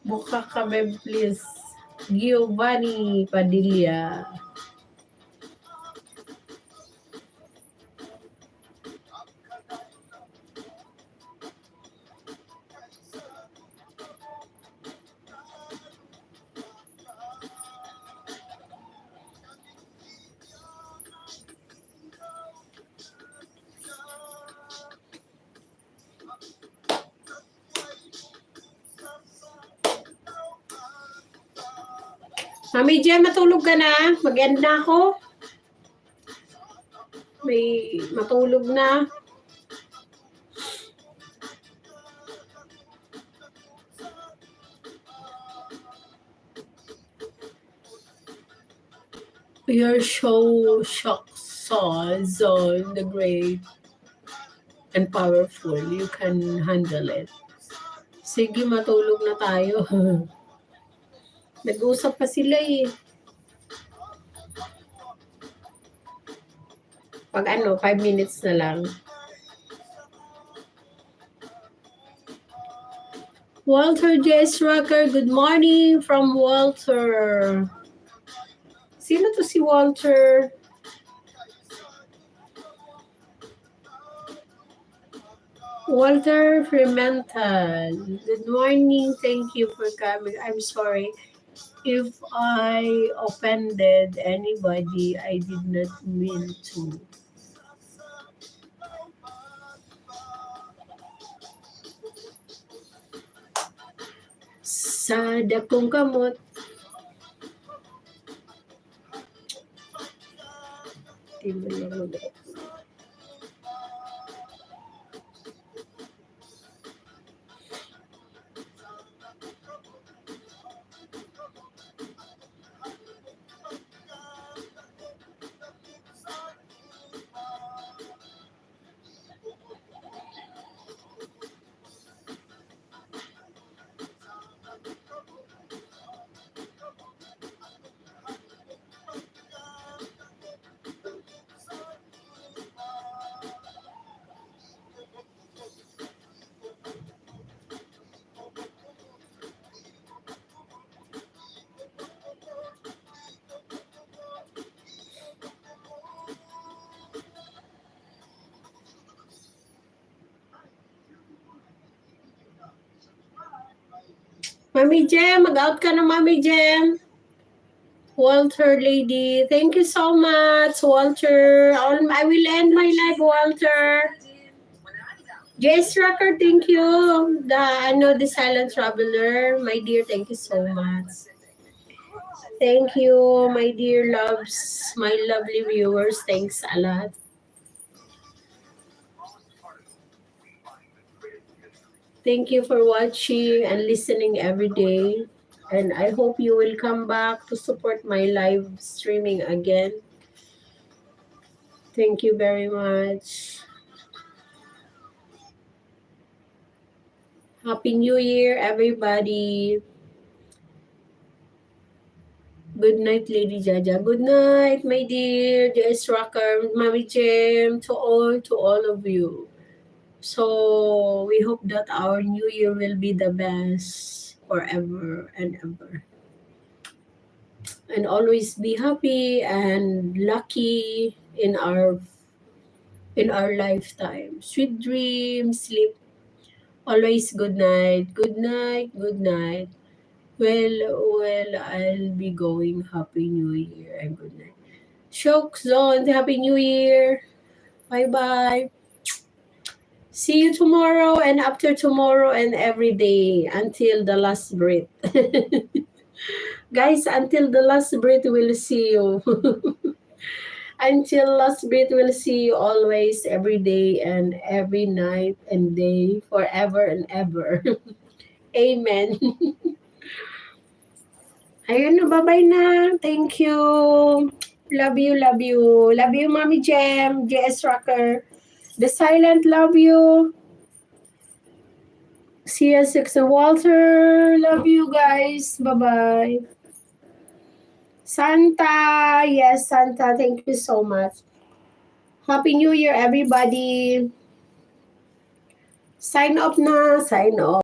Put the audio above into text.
Buka kami, please. Giovanni Padilla. Mami Jem, matulog ka na? Mag-end na ako. May matulog na. Your show shocks Zone, the great and powerful. You can handle it. Sige, matulog na tayo. Nag-usap pa sila eh. Pag 5 minutes na lang. Walter J. Strucker, good morning from Walter. Sino to si Walter? Walter Fremantle. Good morning. Thank you for coming. I'm sorry if I offended anybody. I did not mean to. Sa dakong kamot. Di mo lang mag- Mami Jem, mag-out ka na Mami Jem. Walter lady, thank you so much, Walter. I will end my live, Walter. Jess Rucker, thank you. The silent traveler, my dear, thank you so much. Thank you, my dear loves, my lovely viewers. Thanks a lot. Thank you for watching and listening every day. And I hope you will come back to support my live streaming again. Thank you very much. Happy New Year, everybody. Good night, Lady Jaja. Good night, my dear Jess Rocker, Mami Jem, to all of you. So we hope that our new year will be the best forever and ever. And always be happy and lucky in our lifetime. Sweet dreams, sleep. Always good night. Good night. Good night. Well, I'll be going. Happy New Year and good night. Shock Zone, Happy New Year. Bye-bye. See you tomorrow and after tomorrow and every day until the last breath. Guys, until the last breath, we'll see you. Until last breath, we'll see you always, every day and every night and day, forever and ever. Amen. Ayun na, bye-bye na. Thank you. Love you, love you. Love you, Mommy Jem, JS Rocker. The Silent, love you. CS6 and Walter, love you guys. Bye-bye. Santa, yes, Santa, thank you so much. Happy New Year, everybody. Sign off na, sign off.